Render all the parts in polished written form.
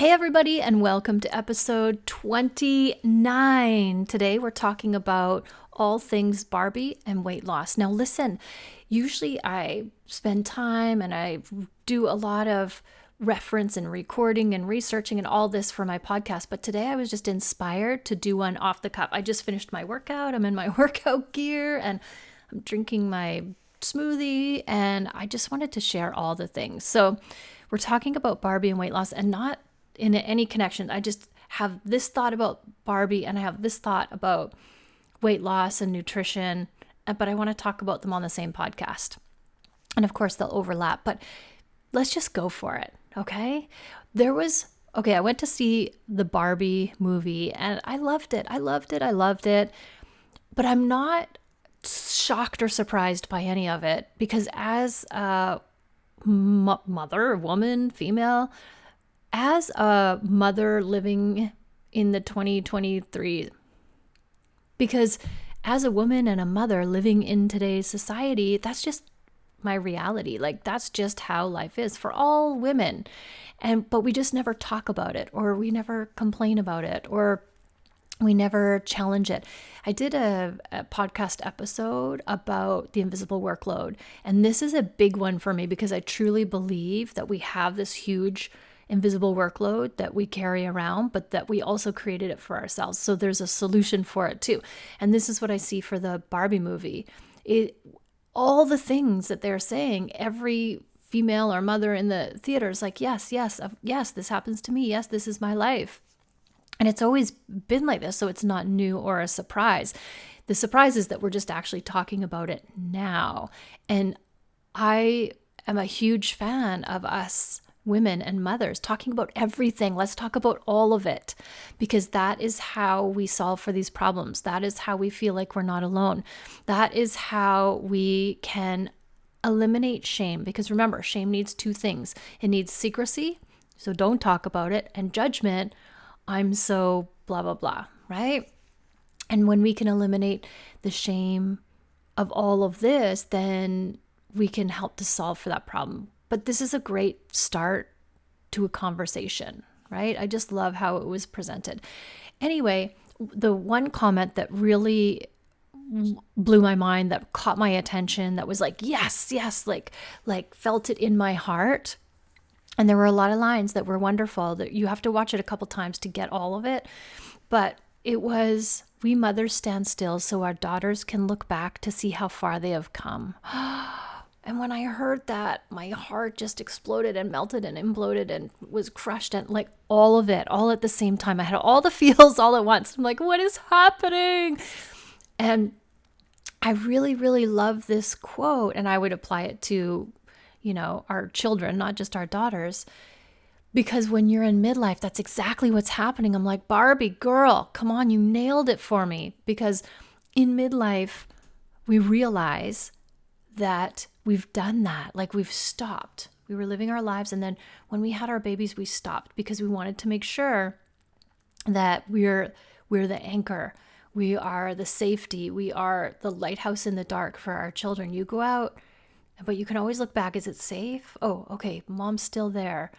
Hey everybody, and welcome to episode 29. Today we're talking about all things Barbie and weight loss. Now listen, usually I spend time and I do a lot of reference and recording and researching and all this for my podcast, but today I was just inspired to do one off the cuff. I just finished my workout. I'm in my workout gear and I'm drinking my smoothie, and I just wanted to share all the things. So we're talking about Barbie and weight loss, and not in any connection. I just have this thought about Barbie and I have this thought about weight loss and nutrition, but I want to talk about them on the same podcast. And of course they'll overlap, but let's just go for it. Okay. I went to see the Barbie movie and I loved it. But I'm not shocked or surprised by any of it, because as a mother, woman, female, as a mother living in the 2023, because as a woman and a mother living in today's society, that's just my reality. Like, that's just how life is for all women. But we just never talk about it, or we never complain about it, or we never challenge it. I did a podcast episode about the invisible workload, and this is a big one for me because I truly believe that we have this huge invisible workload that we carry around, but that we also created it for ourselves. So there's a solution for it too. And this is what I see for the Barbie movie. All the things that they're saying, every female or mother in the theater is like, yes, this happens to me. Yes, this is my life. And it's always been like this, so it's not new or a surprise. The surprise is that we're just actually talking about it now. And I am a huge fan of us women and mothers talking about everything. Let's talk about all of it, because that is how we solve for these problems. That is how we feel like we're not alone. That is how we can eliminate shame, because remember, shame needs two things. It needs secrecy, so don't talk about it, and judgment, I'm so blah, blah, blah, right? And when we can eliminate the shame of all of this, then we can help to solve for that problem. But this is a great start to a conversation, right? I just love how it was presented. Anyway, the one comment that really blew my mind, that caught my attention, that was like, yes, like felt it in my heart. And there were a lot of lines that were wonderful, that you have to watch it a couple times to get all of it. But it was, we mothers stand still so our daughters can look back to see how far they have come. And when I heard that, my heart just exploded and melted and imploded and was crushed, and like all of it, all at the same time. I had all the feels all at once. I'm like, what is happening? And I really, really love this quote, and I would apply it to, our children, not just our daughters, because when you're in midlife, that's exactly what's happening. I'm like, Barbie, girl, come on, you nailed it for me. Because in midlife, we realize that we've done that. Like, we've stopped. We were living our lives, and then when we had our babies, we stopped because we wanted to make sure that we're the anchor. We are the safety. We are the lighthouse in the dark for our children. You go out, but you can always look back. Is it safe? Oh, okay, mom's still there.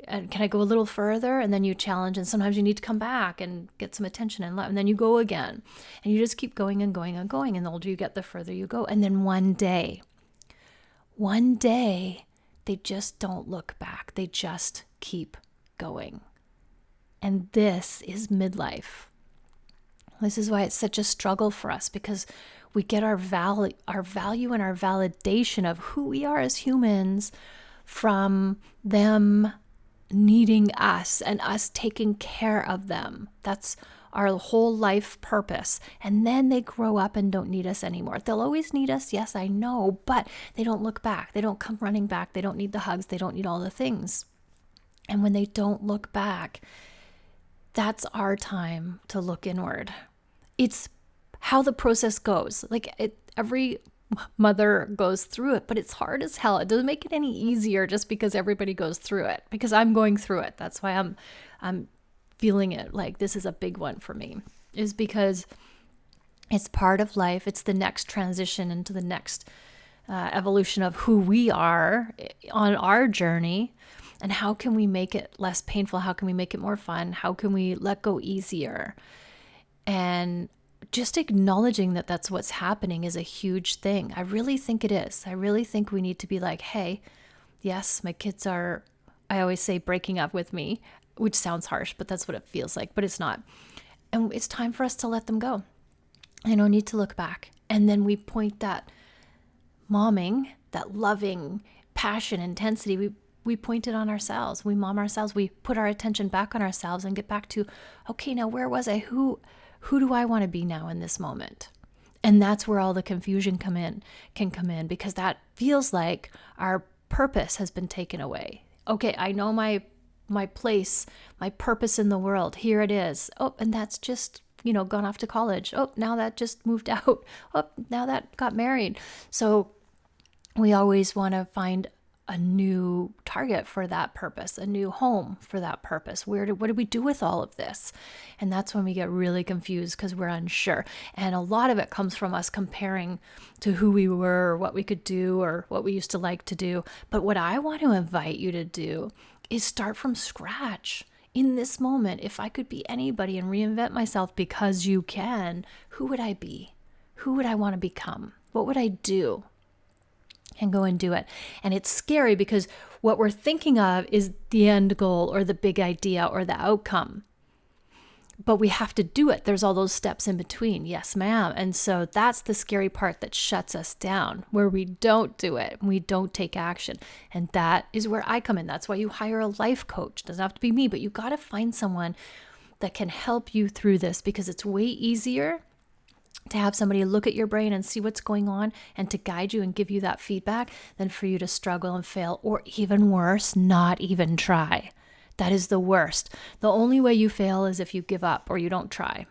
And can I go a little further? And then you challenge, and sometimes you need to come back and get some attention and love, and then you go again. And you just keep going and going and going. And the older you get, the further you go. And then one day, they just don't look back. They just keep going. And this is midlife. This is why it's such a struggle for us, because we get our value and our validation of who we are as humans from them needing us and us taking care of them. That's our whole life purpose. And then they grow up and don't need us anymore. They'll always need us, yes, I know, but they don't look back. They don't come running back. They don't need the hugs. They don't need all the things. And when they don't look back, that's our time to look inward. It's how the process goes. Every mother goes through it, but it's hard as hell. It doesn't make it any easier just because everybody goes through it, because I'm going through it. That's why I'm feeling it. Like, this is a big one for me, is because it's part of life. It's the next transition into the next evolution of who we are on our journey. And how can we make it less painful? How can we make it more fun? How can we let go easier? And just acknowledging that that's what's happening is a huge thing. I really think it is. I really think we need to be like, hey, yes, my kids are, I always say, breaking up with me, which sounds harsh, but that's what it feels like, but it's not. And it's time for us to let them go. I don't need to look back. And then we point that momming, that loving passion, intensity, we point it on ourselves. We mom ourselves. We put our attention back on ourselves and get back to, okay, now where was I? Who do I want to be now in this moment? And that's where all the confusion can come in, because that feels like our purpose has been taken away. Okay, I know my place, my purpose in the world. Here it is. Oh, and that's just, gone off to college. Oh, now that just moved out. Oh, now that got married. So we always want to find a new target for that purpose, a new home for that purpose. What do we do with all of this? And that's when we get really confused because we're unsure. And a lot of it comes from us comparing to who we were, or what we could do, or what we used to like to do. But what I want to invite you to do is start from scratch. In this moment, if I could be anybody and reinvent myself, because you can, who would I be? Who would I want to become? What would I do? And go and do it. And it's scary because what we're thinking of is the end goal or the big idea or the outcome. But we have to do it. There's all those steps in between. Yes, ma'am. And so that's the scary part that shuts us down, where we don't do it. We don't take action. And that is where I come in. That's why you hire a life coach. It doesn't have to be me, but you got to find someone that can help you through this, because it's way easier to have somebody look at your brain and see what's going on and to guide you and give you that feedback than for you to struggle and fail, or even worse, not even try. That is the worst. The only way you fail is if you give up or you don't try.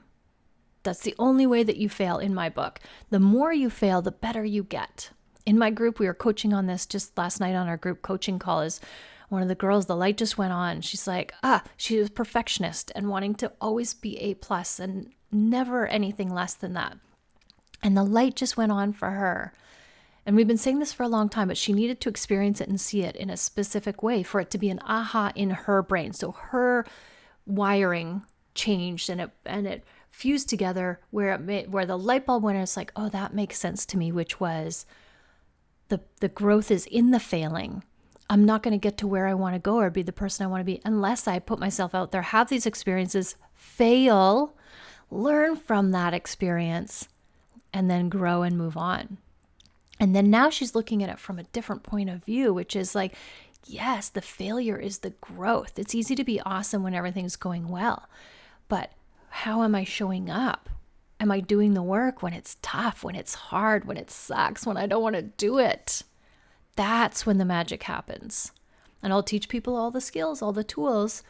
That's the only way that you fail in my book. The more you fail, the better you get. In my group, we were coaching on this just last night on our group coaching call. Is one of the girls, the light just went on. She's like, she was a perfectionist and wanting to always be A+ and never anything less than that. And the light just went on for her. And we've been saying this for a long time, but she needed to experience it and see it in a specific way for it to be an aha in her brain. So her wiring changed and it fused together where the light bulb went, and it's like, oh, that makes sense to me, which was the growth is in the failing. I'm not going to get to where I want to go or be the person I want to be unless I put myself out there, have these experiences, fail, learn from that experience, and then grow and move on. And then now she's looking at it from a different point of view, which is like, yes, the failure is the growth. It's easy to be awesome when everything's going well, but how am I showing up? Am I doing the work when it's tough, when it's hard, when it sucks, when I don't want to do it? That's when the magic happens. And I'll teach people all the skills, all the tools,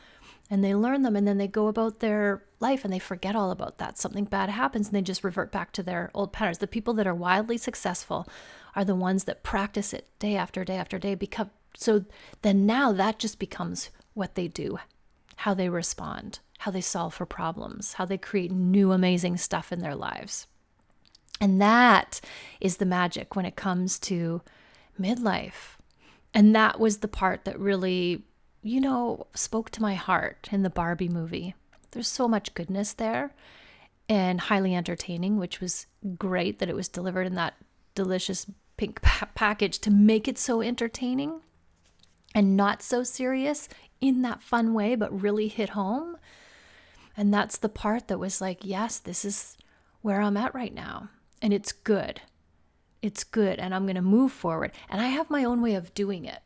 and they learn them, and then they go about their life and they forget all about that. Something bad happens and they just revert back to their old patterns. The people that are wildly successful are the ones that practice it day after day after day. So then now that just becomes what they do, how they respond, how they solve for problems, how they create new amazing stuff in their lives. And that is the magic when it comes to midlife. And that was the part that really, spoke to my heart in the Barbie movie. There's so much goodness there and highly entertaining, which was great that it was delivered in that delicious pink package to make it so entertaining and not so serious in that fun way, but really hit home. And that's the part that was like, yes, this is where I'm at right now. And it's good. It's good. And I'm going to move forward. And I have my own way of doing it.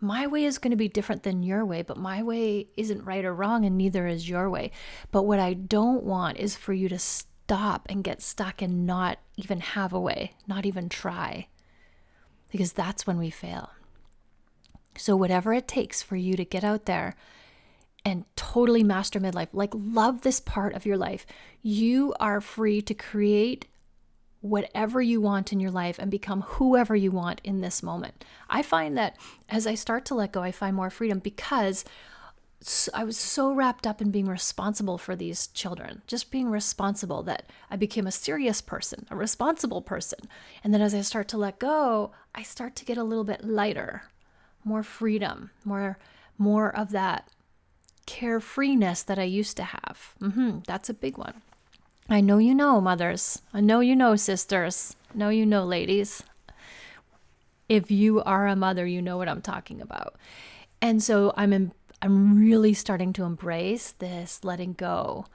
My way is going to be different than your way, but my way isn't right or wrong, and neither is your way. But what I don't want is for you to stop and get stuck and not even have a way, not even try, because that's when we fail. So whatever it takes for you to get out there and totally master midlife, like love this part of your life, you are free to create whatever you want in your life and become whoever you want in this moment. I find that as I start to let go, I find more freedom because I was so wrapped up in being responsible for these children, just being responsible, that I became a serious person, a responsible person. And then as I start to let go, I start to get a little bit lighter, more freedom, more more of that carefreeness that I used to have. That's a big one. I know you know, mothers. I know you know, sisters. I know you know, ladies. If you are a mother, you know what I'm talking about. And so I'm really starting to embrace this letting go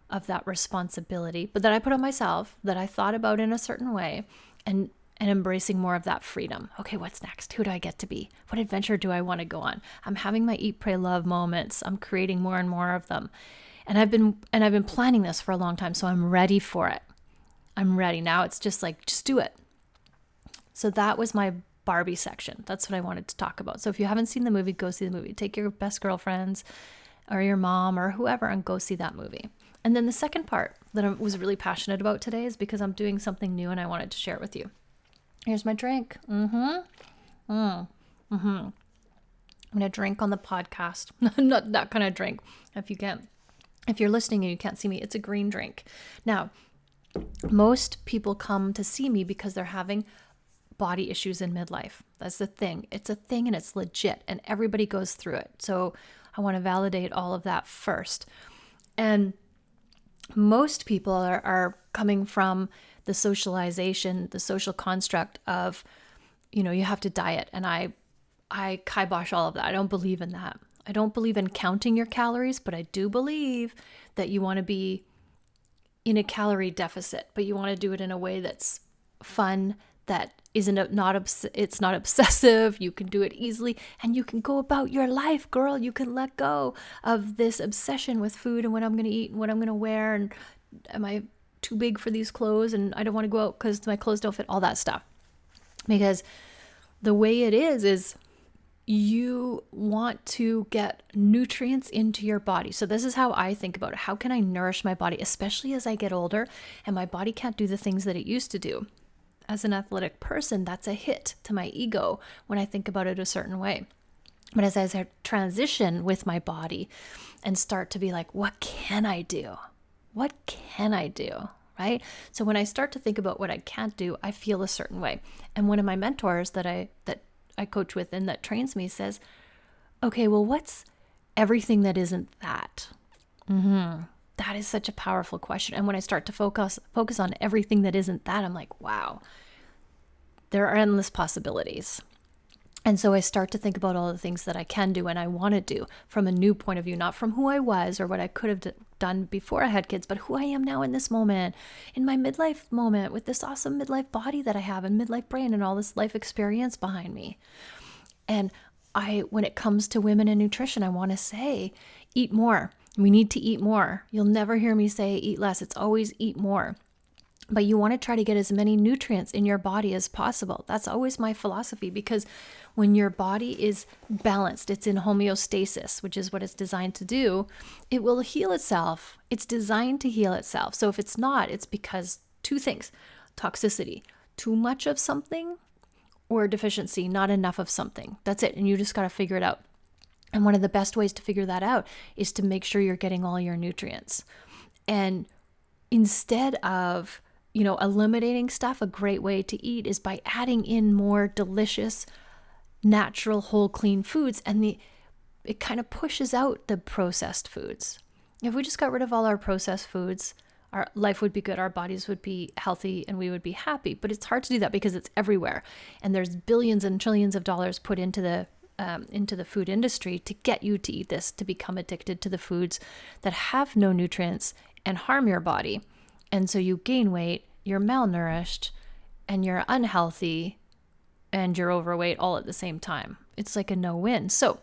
of that responsibility, but that I put on myself, that I thought about in a certain way, and embracing more of that freedom. Okay, what's next? Who do I get to be? What adventure do I want to go on? I'm having my eat, pray, love moments. I'm creating more and more of them. And I've been planning this for a long time, so I'm ready for it. I'm ready. Now it's just like, just do it. So that was my Barbie section. That's what I wanted to talk about. So if you haven't seen the movie, go see the movie. Take your best girlfriends or your mom or whoever and go see that movie. And then the second part that I was really passionate about today is because I'm doing something new and I wanted to share it with you. Here's my drink. I'm going to drink on the podcast. Not that kind of drink. If you're listening and you can't see me, it's a green drink. Now, most people come to see me because they're having body issues in midlife. That's the thing. It's a thing and it's legit and everybody goes through it. So I want to validate all of that first. And most people are coming from the socialization, the social construct of, you have to diet. And I kibosh all of that. I don't believe in that. I don't believe in counting your calories, but I do believe that you want to be in a calorie deficit, but you want to do it in a way that's fun, that it's not obsessive. You can do it easily and you can go about your life, girl. You can let go of this obsession with food and what I'm going to eat and what I'm going to wear. And am I too big for these clothes? And I don't want to go out because my clothes don't fit, all that stuff. Because the way it is you want to get nutrients into your body. So this is how I think about it. How can I nourish my body, especially as I get older and my body can't do the things that it used to do? As an athletic person, that's a hit to my ego when I think about it a certain way. But as I transition with my body and start to be like, what can I do? What can I do? Right? So when I start to think about what I can't do, I feel a certain way. And one of my mentors that I coach with and that trains me says, okay, well, what's everything that isn't that? That is such a powerful question. And when I start to focus on everything that isn't that, I'm like, wow, there are endless possibilities. And so I start to think about all the things that I can do and I want to do from a new point of view, not from who I was or what I could have done before I had kids, but who I am now in this moment, in my midlife moment, with this awesome midlife body that I have and midlife brain and all this life experience behind me. And when it comes to women and nutrition, I want to say, eat more. We need to eat more. You'll never hear me say eat less. It's always eat more. But you want to try to get as many nutrients in your body as possible. That's always my philosophy, because when your body is balanced, it's in homeostasis, which is what it's designed to do, it will heal itself. It's designed to heal itself. So if it's not, it's because two things: toxicity, too much of something, or deficiency, not enough of something. That's it. And you just got to figure it out. And one of the best ways to figure that out is to make sure you're getting all your nutrients. And instead of eliminating stuff, a great way to eat is by adding in more delicious, natural, whole, clean foods. And it kind of pushes out the processed foods. If we just got rid of all our processed foods, our life would be good, our bodies would be healthy, and we would be happy. But it's hard to do that because it's everywhere. And there's billions and trillions of dollars put into the food industry to get you to eat this, to become addicted to the foods that have no nutrients and harm your body. And so you gain weight, you're malnourished, and you're unhealthy, and you're overweight all at the same time. It's like a no-win. So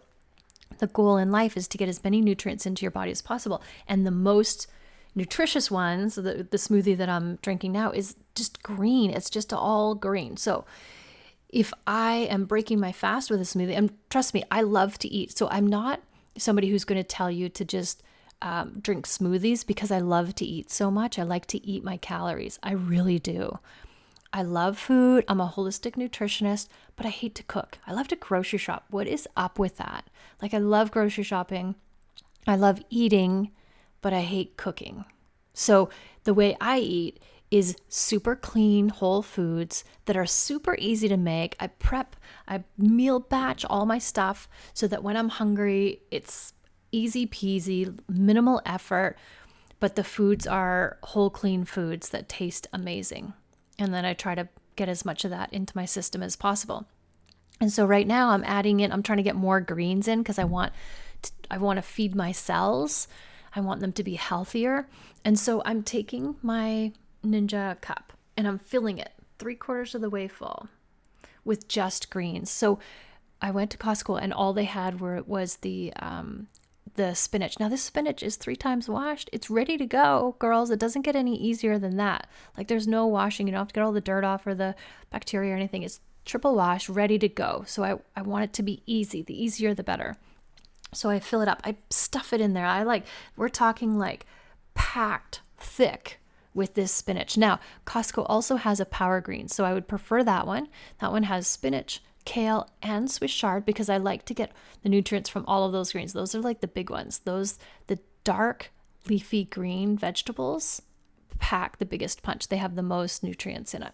the goal in life is to get as many nutrients into your body as possible. And the most nutritious ones, the smoothie that I'm drinking now, is just green. It's just all green. So if I am breaking my fast with a smoothie, and trust me, I love to eat. So I'm not somebody who's going to tell you to just drink smoothies, because I love to eat so much. I like to eat my calories. I really do. I love food. I'm a holistic nutritionist, but I hate to cook. I love to grocery shop. What is up with that? Like, I love grocery shopping. I love eating, but I hate cooking. So the way I eat is super clean whole foods that are super easy to make. I meal batch all my stuff so that when I'm hungry, it's easy peasy, minimal effort, but the foods are whole clean foods that taste amazing. And then I try to get as much of that into my system as possible. And so right now I'm trying to get more greens in because I want to feed my cells. I want them to be healthier. And so I'm taking my Ninja cup and I'm filling it 3/4 of the way full with just greens. So I went to Costco and all they had was the spinach. Now this spinach is 3 times washed. It's ready to go, girls. It doesn't get any easier than that. Like there's no washing. You don't have to get all the dirt off or the bacteria or anything. It's triple wash, ready to go. So I want it to be easy. The easier, the better. So I fill it up. I stuff it in there. We're talking like packed thick with this spinach. Now, Costco also has a power green, so I would prefer that one. That one has spinach, kale, and Swiss chard because I like to get the nutrients from all of those greens. Those are like the big ones. The dark leafy green vegetables pack the biggest punch. They have the most nutrients in it.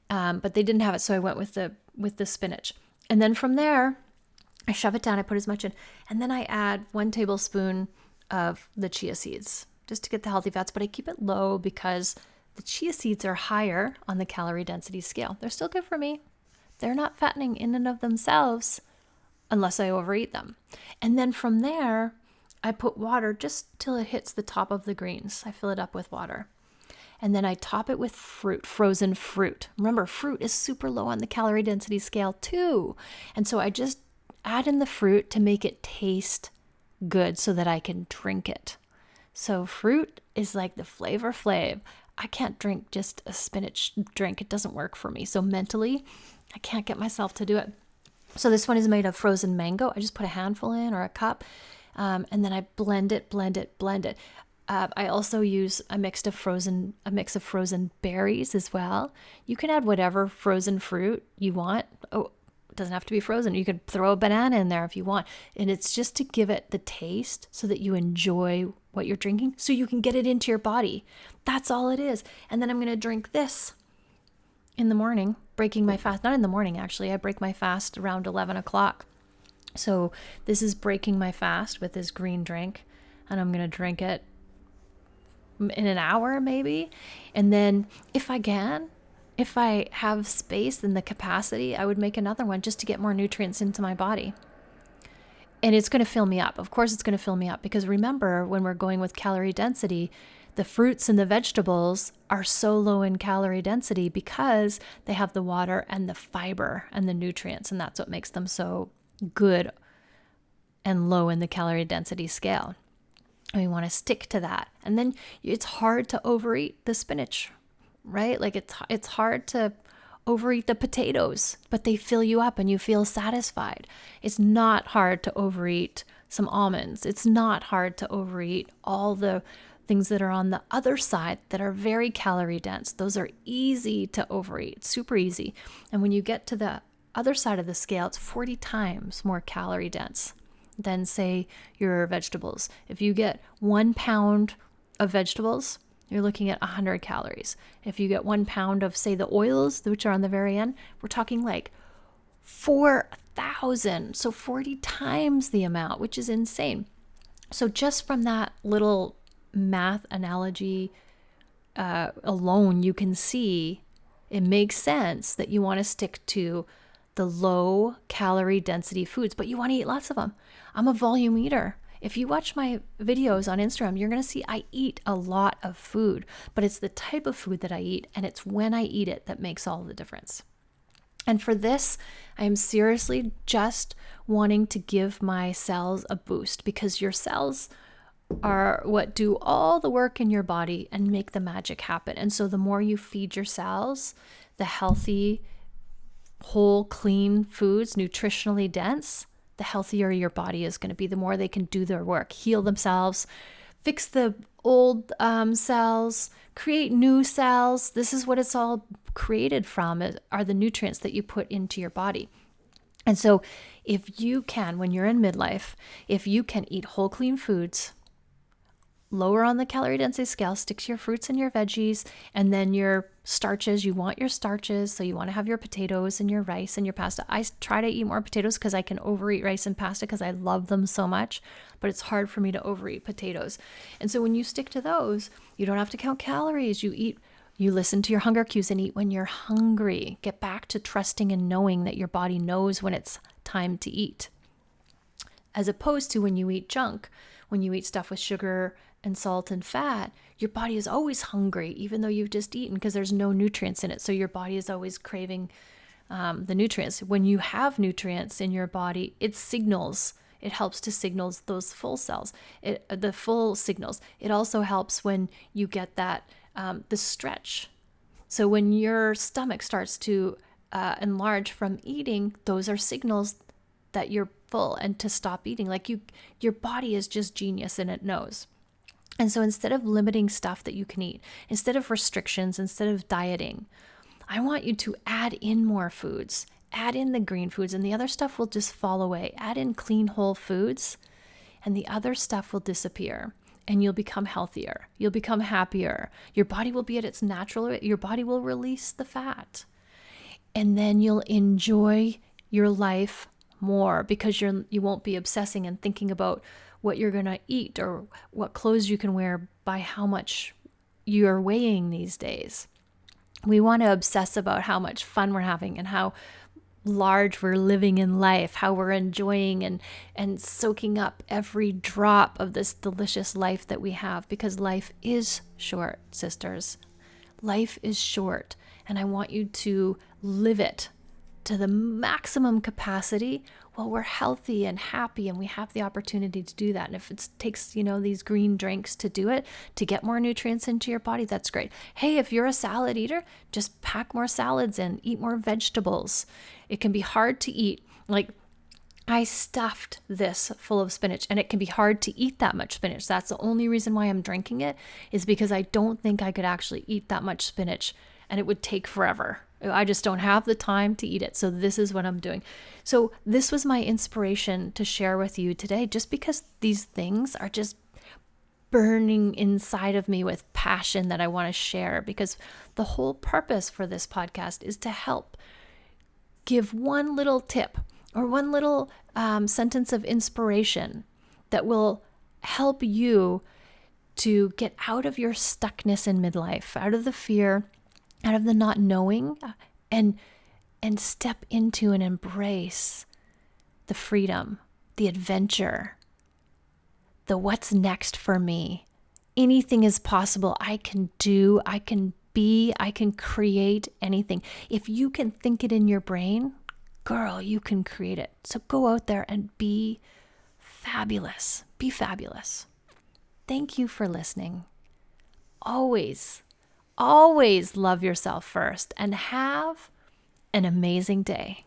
But they didn't have it, so I went with the spinach. And then from there, I shove it down, I put as much in, and then I add 1 tablespoon of the chia seeds just to get the healthy fats, but I keep it low because the chia seeds are higher on the calorie density scale. They're still good for me. They're not fattening in and of themselves unless I overeat them. And then from there, I put water just till it hits the top of the greens. I fill it up with water. And then I top it with fruit, frozen fruit. Remember, fruit is super low on the calorie density scale too. And so I just add in the fruit to make it taste good so that I can drink it. So fruit is like the flavor flav. I can't drink just a spinach drink. It doesn't work for me. So mentally, I can't get myself to do it. So this one is made of frozen mango. I just put a handful in or a cup, and then I blend it. I also use a mix of frozen berries as well. You can add whatever frozen fruit you want. Oh, it doesn't have to be frozen. You could throw a banana in there if you want. And it's just to give it the taste so that you enjoy what you're drinking, so you can get it into your body. That's all it is. And then I'm going to drink this in the morning, breaking my fast. Not in the morning, actually. I break my fast around 11 o'clock. So this is breaking my fast with this green drink. And I'm going to drink it in an hour maybe. And then if I have space and the capacity, I would make another one just to get more nutrients into my body. And it's going to fill me up. Of course it's going to fill me up because remember, when we're going with calorie density, the fruits and the vegetables are so low in calorie density because they have the water and the fiber and the nutrients, and that's what makes them so good and low in the calorie density scale. And we want to stick to that. And then it's hard to overeat the spinach, right? Like it's hard to overeat the potatoes, but they fill you up and you feel satisfied. It's not hard to overeat some almonds. It's not hard to overeat all the things that are on the other side that are very calorie dense. Those are easy to overeat, super easy. And when you get to the other side of the scale, it's 40 times more calorie dense than, say, your vegetables. If you get 1 pound of vegetables, you're looking at 100 calories. If you get 1 pound of, say, the oils, which are on the very end, we're talking like 4,000. So 40 times the amount, which is insane. So just from that little math analogy alone, you can see it makes sense that you want to stick to the low calorie density foods, but you want to eat lots of them. I'm a volume eater. If you watch my videos on Instagram, you're going to see I eat a lot of food, but it's the type of food that I eat, and it's when I eat it that makes all the difference. And for this, I am seriously just wanting to give my cells a boost, because your cells are what do all the work in your body and make the magic happen. And so the more you feed your cells the healthy, whole, clean foods, nutritionally dense, the healthier your body is going to be, the more they can do their work, heal themselves, fix the old cells, create new cells. This is what it's all created from, are the nutrients that you put into your body. And so if you can, when you're in midlife, if you can eat whole, clean foods, lower on the calorie density scale, stick to your fruits and your veggies, and then your starches. You want your starches, so you want to have your potatoes and your rice and your pasta. I try to eat more potatoes because I can overeat rice and pasta because I love them so much, but it's hard for me to overeat potatoes. And so when you stick to those, you don't have to count calories. You listen to your hunger cues and eat when you're hungry. Get back to trusting and knowing that your body knows when it's time to eat. As opposed to when you eat junk, when you eat stuff with sugar and salt and fat, your body is always hungry, even though you've just eaten, because there's no nutrients in it. So your body is always craving the nutrients. When you have nutrients in your body, it signals. It helps to signal those full cells, the full signals. It also helps when you get that the stretch. So when your stomach starts to enlarge from eating, those are signals that you're full and to stop eating. Like your body is just genius and it knows. And so instead of limiting stuff that you can eat, instead of restrictions, instead of dieting, I want you to add in more foods, add in the green foods, and the other stuff will just fall away. Add in clean, whole foods, and the other stuff will disappear, and you'll become healthier. You'll become happier. Your body will be at its natural, your body will release the fat, and then you'll enjoy your life more because you won't be obsessing and thinking about what you're going to eat or what clothes you can wear by how much you're weighing these days. We want to obsess about how much fun we're having and how large we're living in life, how we're enjoying and soaking up every drop of this delicious life that we have, because life is short, sisters. Life is short, and I want you to live it to the maximum capacity while we're healthy and happy and we have the opportunity to do that. And if it takes, these green drinks to do it, to get more nutrients into your body, that's great. Hey, if you're a salad eater, just pack more salads in, eat more vegetables. It can be hard to eat. Like, I stuffed this full of spinach, and it can be hard to eat that much spinach. That's the only reason why I'm drinking it, is because I don't think I could actually eat that much spinach, and it would take forever. I just don't have the time to eat it. So this is what I'm doing. So this was my inspiration to share with you today, just because these things are just burning inside of me with passion that I want to share, because the whole purpose for this podcast is to help give one little tip or one little sentence of inspiration that will help you to get out of your stuckness in midlife, out of the fear, out of the not knowing, and step into and embrace the freedom, the adventure, the what's next for me. Anything is possible. I can do, I can be, I can create anything. If you can think it in your brain, girl, you can create it. So go out there and be fabulous. Be fabulous. Thank you for listening. Always love yourself first and have an amazing day.